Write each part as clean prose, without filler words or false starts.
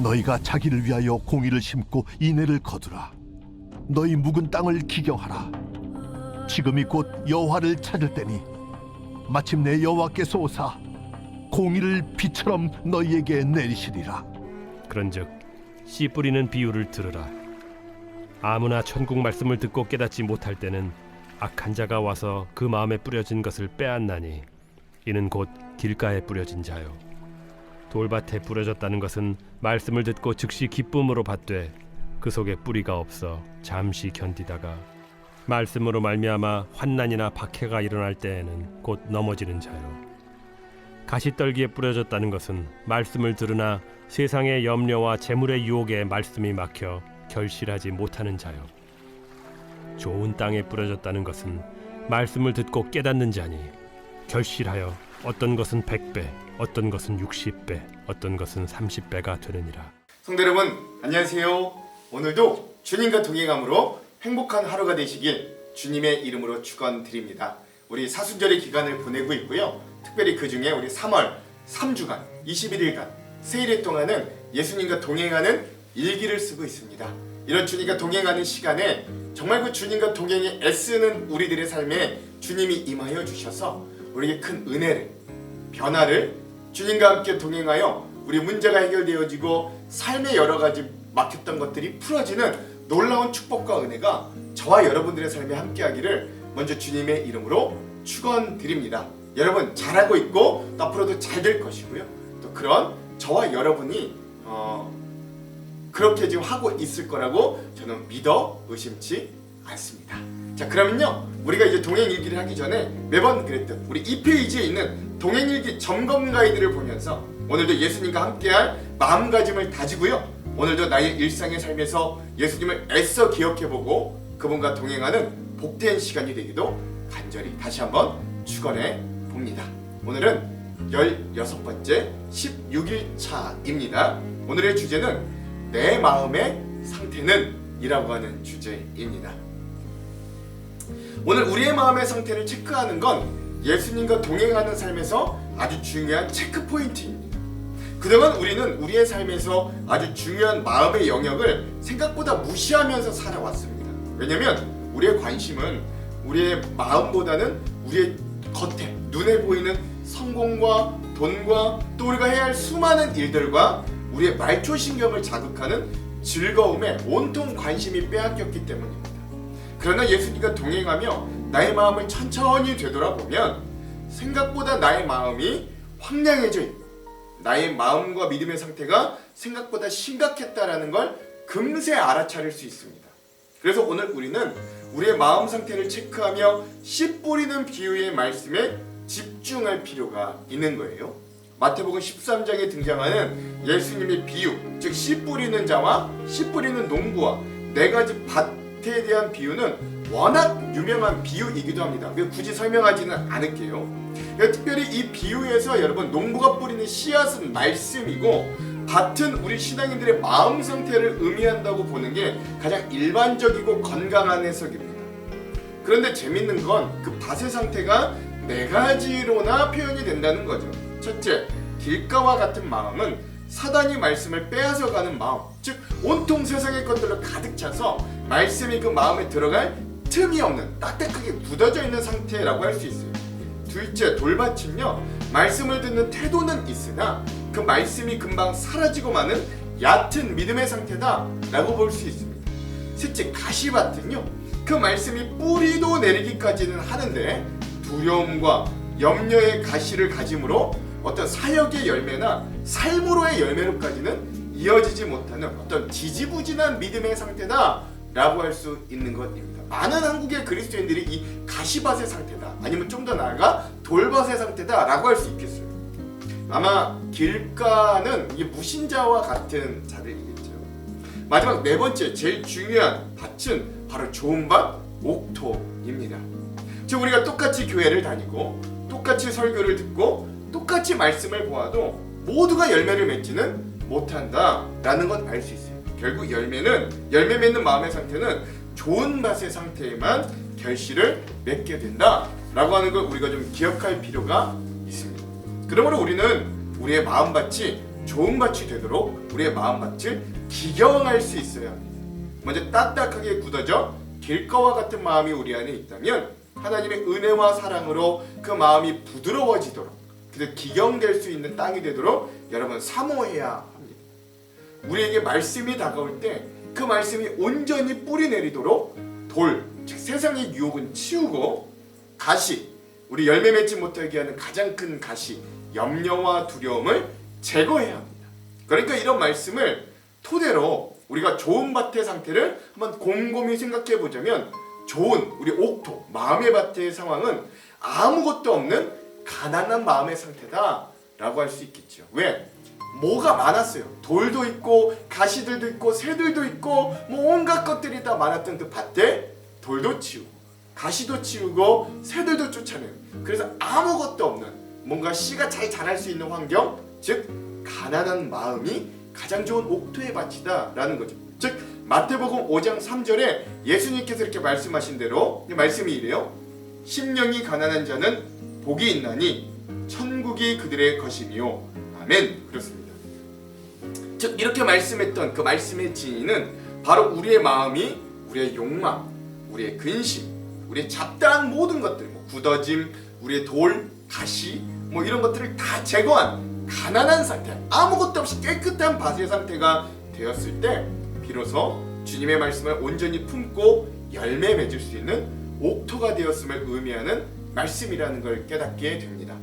너희가 자기를 위하여 공의를 심고 인애를 거두라. 너희 묵은 땅을 기경하라. 지금이 곧 여호와를 찾을 때니 마침내 여호와께서 오사 공의를 비처럼 너희에게 내리시리라. 그런즉 씨 뿌리는 비유를 들으라. 아무나 천국 말씀을 듣고 깨닫지 못할 때는 악한 자가 와서 그 마음에 뿌려진 것을 빼앗나니 이는 곧 길가에 뿌려진 자요. 돌밭에 뿌려졌다는 것은 말씀을 듣고 즉시 기쁨으로 받되 그 속에 뿌리가 없어 잠시 견디다가 말씀으로 말미암아 환난이나 박해가 일어날 때에는 곧 넘어지는 자요. 가시떨기에 뿌려졌다는 것은 말씀을 들으나 세상의 염려와 재물의 유혹에 말씀이 막혀 결실하지 못하는 자요. 좋은 땅에 뿌려졌다는 것은 말씀을 듣고 깨닫는 자니 결실하여 어떤 것은 100배, 어떤 것은 60배, 어떤 것은 30배가 되느니라. 성도 여러분, 안녕하세요. 오늘도 주님과 동행함으로 행복한 하루가 되시길 주님의 이름으로 축원드립니다. 우리 사순절의 기간을 보내고 있고요. 특별히 그 중에 우리 3월 3주간, 21일간 세일의 동안은 예수님과 동행하는 일기를 쓰고 있습니다. 이런 주님과 동행하는 시간에 정말 그 주님과 동행에 애쓰는 우리들의 삶에 주님이 임하여 주셔서 우리에게 큰 은혜를, 변화를, 주님과 함께 동행하여 우리 문제가 해결되어지고 삶의 여러 가지 막혔던 것들이 풀어지는 놀라운 축복과 은혜가 저와 여러분들의 삶에 함께하기를 먼저 주님의 이름으로 축원드립니다. 여러분 잘하고 있고 또 앞으로도 잘 될 것이고요. 또 그런 저와 여러분이 그렇게 지금 하고 있을 거라고 저는 믿어 의심치 않습니다. 자, 그러면요, 우리가 이제 동행일기를 하기 전에 매번 그랬던 우리 2페이지에 있는 동행일기 점검 가이드를 보면서 오늘도 예수님과 함께할 마음가짐을 다지고요, 오늘도 나의 일상의 삶에서 예수님을 애써 기억해보고 그분과 동행하는 복된 시간이 되기도 간절히 다시 한번 축원해 봅니다. 오늘은 16번째 16일차입니다. 오늘의 주제는 내 마음의 상태는 이라고 하는 주제입니다. 오늘 우리의 마음의 상태를 체크하는 건 예수님과 동행하는 삶에서 아주 중요한 체크 포인트입니다. 그동안 우리는 우리의 삶에서 아주 중요한 마음의 영역을 생각보다 무시하면서 살아왔습니다. 왜냐면 우리의 관심은 우리의 마음보다는 우리의 겉에 눈에 보이는 성공과 돈과 또 우리가 해야 할 수많은 일들과 우리의 말초신경을 자극하는 즐거움에 온통 관심이 빼앗겼기 때문입니다. 그러나 예수님과 동행하며 나의 마음을 천천히 되돌아보면 생각보다 나의 마음이 황량해져 있고 나의 마음과 믿음의 상태가 생각보다 심각했다라는 걸 금세 알아차릴 수 있습니다. 그래서 오늘 우리는 우리의 마음 상태를 체크하며 씨 뿌리는 비유의 말씀에 집중할 필요가 있는 거예요. 마태복음 13장에 등장하는 예수님의 비유, 즉 씨 뿌리는 자와 씨 뿌리는 농부와 네 가지 밭에 대한 비유는 워낙 유명한 비유이기도 합니다. 굳이 설명하지는 않을게요. 특별히 이 비유에서 여러분, 농부가 뿌리는 씨앗은 말씀이고 밭은 우리 신앙인들의 마음 상태를 의미한다고 보는 게 가장 일반적이고 건강한 해석입니다. 그런데 재밌는 건 그 밭의 상태가 네 가지로나 표현이 된다는 거죠. 첫째, 길가와 같은 마음은 사단이 말씀을 빼앗아가는 마음, 즉 온통 세상의 것들로 가득 차서 말씀이 그 마음에 들어갈 틈이 없는 딱딱하게 굳어져 있는 상태라고 할 수 있어요. 둘째, 돌밭은요, 말씀을 듣는 태도는 있으나 그 말씀이 금방 사라지고 마는 얕은 믿음의 상태다 라고 볼 수 있습니다. 셋째, 가시밭은요, 그 말씀이 뿌리도 내리기까지는 하는데 두려움과 염려의 가시를 가짐으로 어떤 사역의 열매나 삶으로의 열매로까지는 이어지지 못하는 어떤 지지부진한 믿음의 상태다 라고 할 수 있는 것입니다. 많은 한국의 그리스도인들이 이 가시밭의 상태다, 아니면 좀 더 나아가 돌밭의 상태다 라고 할 수 있겠어요. 아마 길가는 이 무신자와 같은 자들이겠죠. 마지막 네 번째, 제일 중요한 밭은 바로 좋은 밭, 옥토입니다. 즉 우리가 똑같이 교회를 다니고 똑같이 설교를 듣고 똑같이 말씀을 보아도 모두가 열매를 맺지는 못한다 라는 건 알 수 있어요. 결국 열매 맺는 마음의 상태는 좋은 밭의 상태에만 결실을 맺게 된다 라고 하는 걸 우리가 좀 기억할 필요가 있습니다. 그러므로 우리는 우리의 마음밭이 좋은 밭이 되도록 우리의 마음밭을 기경할 수 있어야 합니다. 먼저 딱딱하게 굳어져 길가와 같은 마음이 우리 안에 있다면 하나님의 은혜와 사랑으로 그 마음이 부드러워지도록 그래서 기경될 수 있는 땅이 되도록 여러분 사모해야 합니다. 우리에게 말씀이 다가올 때 그 말씀이 온전히 뿌리 내리도록 돌, 즉 세상의 유혹은 치우고 가시, 우리 열매 맺지 못하게 하는 가장 큰 가시, 염려와 두려움을 제거해야 합니다. 그러니까 이런 말씀을 토대로 우리가 좋은 밭의 상태를 한번 곰곰이 생각해 보자면 좋은 우리 옥토, 마음의 밭의 상황은 아무것도 없는 가난한 마음의 상태다 라고 할 수 있겠죠. 왜? 뭐가 많았어요. 돌도 있고 가시들도 있고 새들도 있고 뭐 온갖 것들이 다 많았던 그 밭에 돌도 치우고 가시도 치우고 새들도 쫓아내요. 그래서 아무것도 없는 뭔가 씨가 잘 자랄 수 있는 환경, 즉 가난한 마음이 가장 좋은 옥토의 밭이다 라는 거죠. 즉 마태복음 5장 3절에 예수님께서 이렇게 말씀하신 대로 말씀이 이래요. 심령이 가난한 자는 복이 있나니 천국이 그들의 것이며 아멘. 그렇습니다. 즉 이렇게 말씀했던 그 말씀의 진리는 바로 우리의 마음이 우리의 욕망, 우리의 근심, 우리의 잡다한 모든 것들, 뭐 굳어짐, 우리의 돌, 가시, 뭐 이런 것들을 다 제거한 가난한 상태, 아무것도 없이 깨끗한 밭의 상태가 되었을 때 비로소 주님의 말씀을 온전히 품고 열매 맺을 수 있는 옥토가 되었음을 의미하는 말씀이라는 걸 깨닫게 됩니다.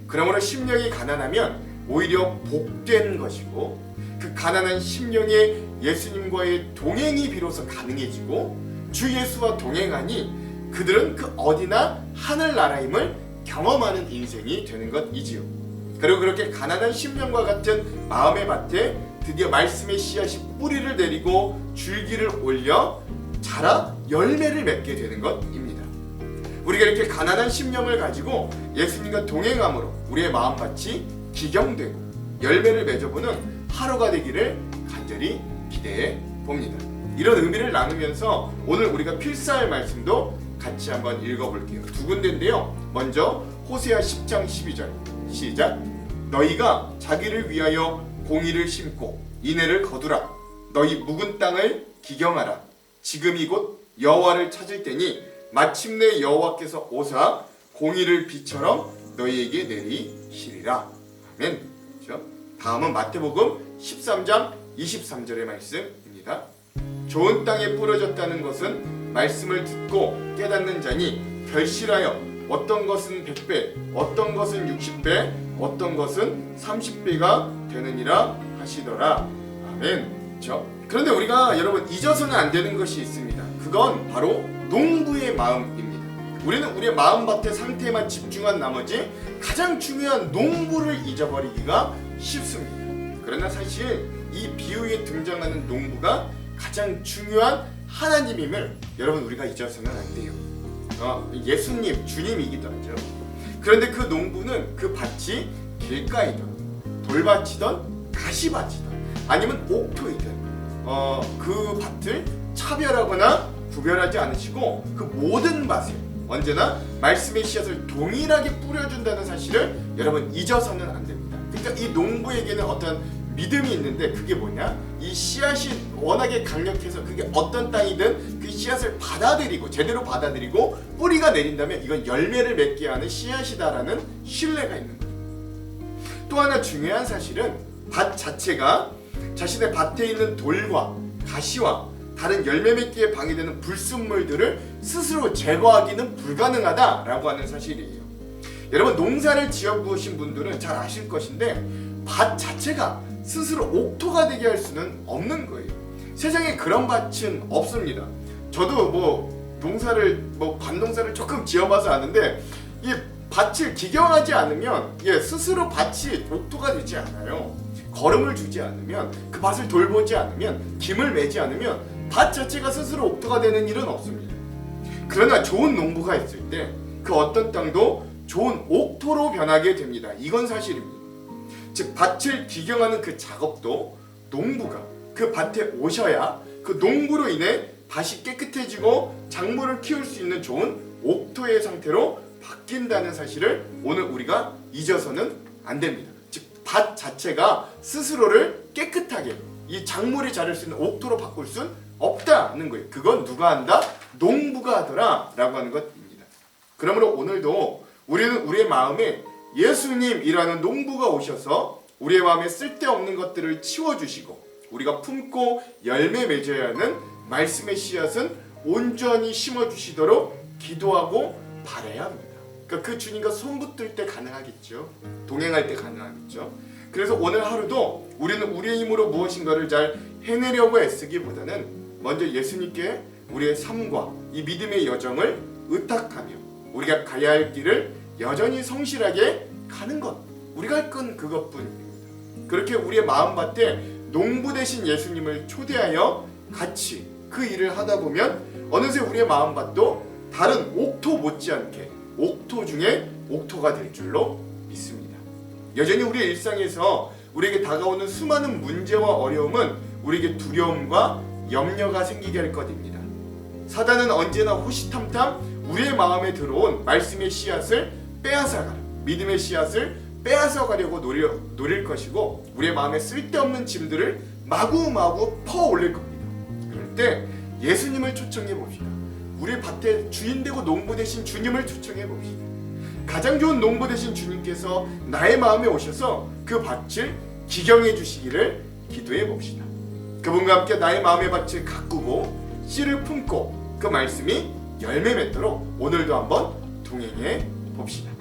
그러므로 심령이 가난하면 오히려 복된 것이고 그 가난한 심령에 예수님과의 동행이 비로소 가능해지고 주 예수와 동행하니 그들은 그 어디나 하늘나라임을 경험하는 인생이 되는 것이지요. 그리고 그렇게 가난한 심령과 같은 마음의 밭에 드디어 말씀의 씨앗이 뿌리를 내리고 줄기를 올려 자라 열매를 맺게 되는 것입니다. 우리가 이렇게 가난한 심령을 가지고 예수님과 동행함으로 우리의 마음밭이 기경되고 열매를 맺어보는 하루가 되기를 간절히 기대해 봅니다. 이런 의미를 나누면서 오늘 우리가 필사할 말씀도 같이 한번 읽어볼게요. 두 군데인데요. 먼저 호세아 10장 12절 시작. 너희가 자기를 위하여 공의를 심고 인애를 거두라. 너희 묵은 땅을 기경하라. 지금이 곧 여호와를 찾을 때니 마침내 여호와께서 오사 공의를 비처럼 너희에게 내리시리라. 아멘. 그렇죠? 다음은 마태복음 13장 23절의 말씀입니다. 좋은 땅에 뿌려졌다는 것은 말씀을 듣고 깨닫는 자니 결실하여 어떤 것은 100배, 어떤 것은 60배, 어떤 것은 30배가 되느니라 하시더라. 아멘. 그렇죠? 그런데 우리가 여러분 잊어서는 안 되는 것이 있습니다. 그건 바로 농부의 마음입니다. 우리는 우리의 마음밭의 상태에만 집중한 나머지 가장 중요한 농부를 잊어버리기가 쉽습니다. 그러나 사실 이 비유에 등장하는 농부가 가장 중요한 하나님임을 여러분 우리가 잊어서는 안 돼요. 예수님, 주님이기도 하죠. 그런데 그 농부는 그 밭이 길가이든 돌밭이든 가시밭이든 아니면 옥토이든 그 밭을 차별하거나 구별하지 않으시고 그 모든 밭을 언제나 말씀의 씨앗을 동일하게 뿌려준다는 사실을 여러분 잊어서는 안 됩니다. 그러니까 이 농부에게는 어떤 믿음이 있는데 그게 뭐냐? 이 씨앗이 워낙에 강력해서 그게 어떤 땅이든 그 씨앗을 받아들이고 제대로 받아들이고 뿌리가 내린다면 이건 열매를 맺게 하는 씨앗이다라는 신뢰가 있는 거예요. 또 하나 중요한 사실은 밭 자체가 자신의 밭에 있는 돌과 가시와 다른 열매 맺기에 방해되는 불순물들을 스스로 제거하기는 불가능하다라고 하는 사실이에요. 여러분 농사를 지어보신 분들은 잘 아실 것인데 밭 자체가 스스로 옥토가 되게 할 수는 없는 거예요. 세상에 그런 밭은 없습니다. 저도 뭐 농사를 관농사를 조금 지어봐서 아는데 이 밭을 기경하지 않으면 스스로 밭이 옥토가 되지 않아요. 거름을 주지 않으면 그 밭을 돌보지 않으면 김을 매지 않으면 밭 자체가 스스로 옥토가 되는 일은 없습니다. 그러나 좋은 농부가 있을 때 그 어떤 땅도 좋은 옥토로 변하게 됩니다. 이건 사실입니다. 즉 밭을 기경하는 그 작업도 농부가 그 밭에 오셔야 그 농부로 인해 밭이 깨끗해지고 작물을 키울 수 있는 좋은 옥토의 상태로 바뀐다는 사실을 오늘 우리가 잊어서는 안 됩니다. 즉 밭 자체가 스스로를 깨끗하게 이 작물이 자랄 수 있는 옥토로 바꿀 순 없다는 거예요. 그건 누가 한다? 농부가 하더라 라고 하는 것입니다. 그러므로 오늘도 우리는 우리의 마음에 예수님이라는 농부가 오셔서 우리의 마음에 쓸데없는 것들을 치워주시고 우리가 품고 열매 맺어야 하는 말씀의 씨앗은 온전히 심어주시도록 기도하고 바라야 합니다. 그러니까 그 주님과 손붙들 때 가능하겠죠. 동행할 때 가능하겠죠. 그래서 오늘 하루도 우리는 우리의 힘으로 무엇인가를 잘 해내려고 애쓰기보다는 먼저 예수님께 우리의 삶과 이 믿음의 여정을 의탁하며 우리가 가야 할 길을 여전히 성실하게 가는 것. 우리가 할 건 그것뿐입니다. 그렇게 우리의 마음밭에 농부 되신 예수님을 초대하여 같이 그 일을 하다 보면 어느새 우리의 마음밭도 다른 옥토 못지않게 옥토 중에 옥토가 될 줄로 믿습니다. 여전히 우리의 일상에서 우리에게 다가오는 수많은 문제와 어려움은 우리에게 두려움과 염려가 생기게 할 것입니다. 사단은 언제나 호시탐탐 우리의 마음에 들어온 말씀의 씨앗을 빼앗아가려, 믿음의 씨앗을 빼앗아가려고 노릴 것이고 우리의 마음에 쓸데없는 짐들을 마구마구 퍼올릴 겁니다. 그럴 때 예수님을 초청해 봅시다. 우리 밭의 주인되고 농부 되신 주님을 초청해 봅시다. 가장 좋은 농부 되신 주님께서 나의 마음에 오셔서 그 밭을 기경해 주시기를 기도해 봅시다. 그분과 함께 나의 마음의 밭을 가꾸고 씨를 품고 그 말씀이 열매 맺도록 오늘도 한번 동행해 봅시다.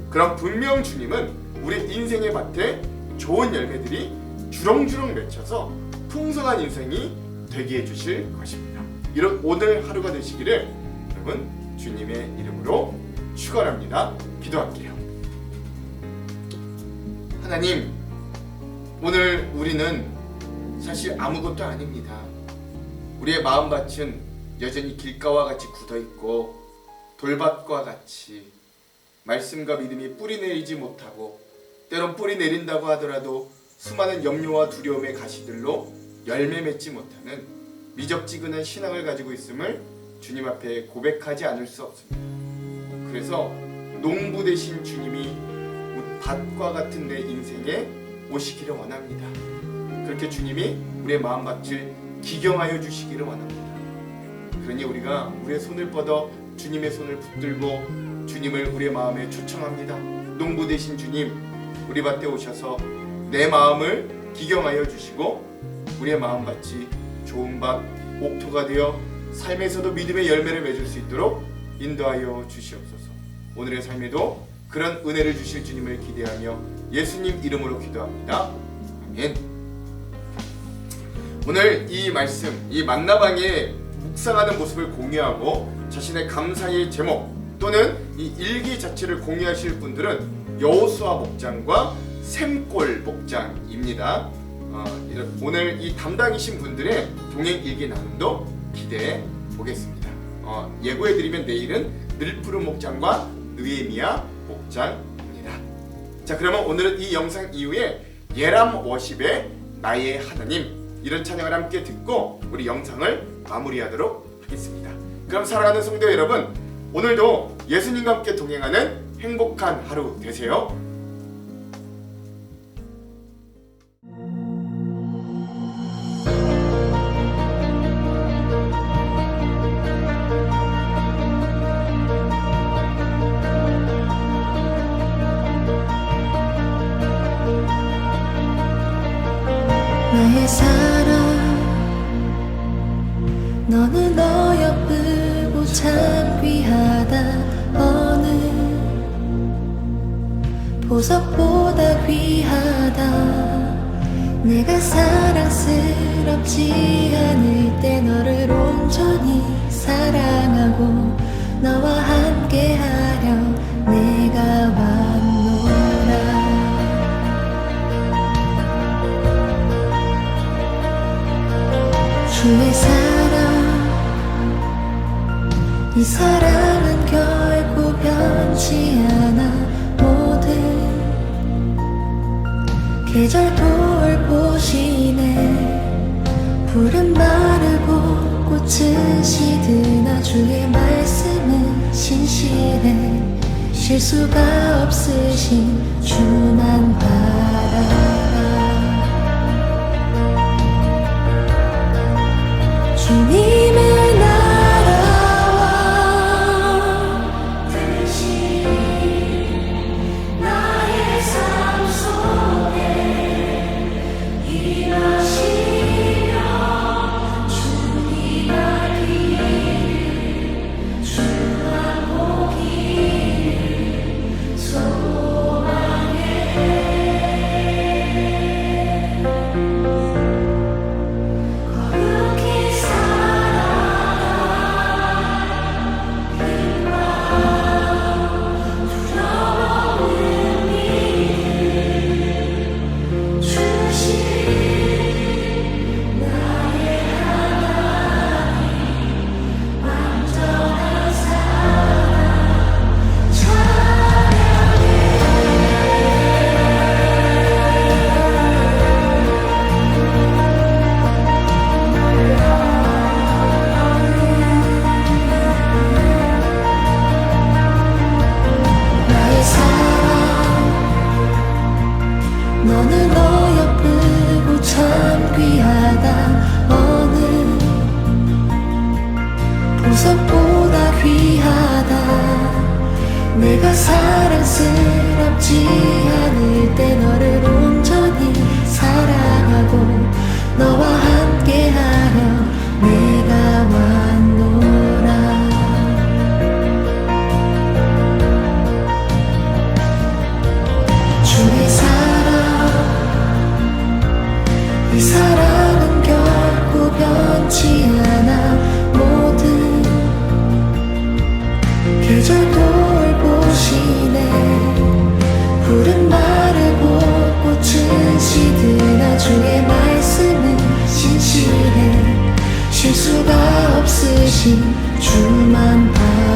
그럼 분명 주님은 우리 인생의 밭에 좋은 열매들이 주렁주렁 맺혀서 풍성한 인생이 되게 해주실 것입니다. 이런 오늘 하루가 되시기를 여러분 주님의 이름으로 축원합니다. 기도할게요. 하나님, 오늘 우리는 사실 아무것도 아닙니다. 우리의 마음밭은 여전히 길가와 같이 굳어있고 돌밭과 같이 말씀과 믿음이 뿌리 내리지 못하고 때론 뿌리 내린다고 하더라도 수많은 염려와 두려움의 가시들로 열매 맺지 못하는 미적지근한 신앙을 가지고 있음을 주님 앞에 고백하지 않을 수 없습니다. 그래서 농부 되신 주님이 밭과 같은 내 인생에 오시기를 원합니다. 그렇게 주님이 우리의 마음밭을 기경하여 주시기를 원합니다. 그러니 우리가 우리의 손을 뻗어 주님의 손을 붙들고 주님을 우리의 마음에 초청합니다. 농부 되신 주님, 우리 밭에 오셔서 내 마음을 기경하여 주시고 우리의 마음밭이 좋은 밭, 옥토가 되어 삶에서도 믿음의 열매를 맺을 수 있도록 인도하여 주시옵소서. 오늘의 삶에도 그런 은혜를 주실 주님을 기대하며 예수님 이름으로 기도합니다. 아멘. 오늘 이 말씀, 이 만나방에 묵상하는 모습을 공유하고 자신의 감사의 제목 또는 이 일기 자체를 공유하실 분들은 여호수아 목장과 샘골 목장입니다. 오늘 이 담당이신 분들의 동행 일기 나눔도 기대해 보겠습니다. 예고해드리면 내일은 늘푸른 목장과 느헤미야 목장입니다. 자, 그러면 오늘은 이 영상 이후에 예람 워십의 나의 하나님 이런 찬양을 함께 듣고 우리 영상을 마무리하도록 하겠습니다. 그럼 사랑하는 성도 여러분, 오늘도 예수님과 함께 동행하는 행복한 하루 되세요. 나의 사랑, 너는 어여쁘고 참 귀하다. 어느 보석보다 귀하다. 내가 사랑스럽지 않을 때 너를 온전히 사랑하고 너와 함께하려 내가 왔노라. 주의 사랑, 이 사랑은 결코 변치 않아. 모든 계절 돌보시네. 푸른 마르고 꽃은 시드나 주의 말씀은 신실해. 실수가 없으신 주만 바라. 안쓰럽지 않을 때 너를 온전히 사랑하고 너와 함께하려 내가 왔노라. 주의 사랑, 이 사랑은 결코 변치 않아. 모든 계절 돌보시네. 푸른 마르고 꽃은 시드나 주의 말씀은 진실해. 실수가 없으신 주만 바라.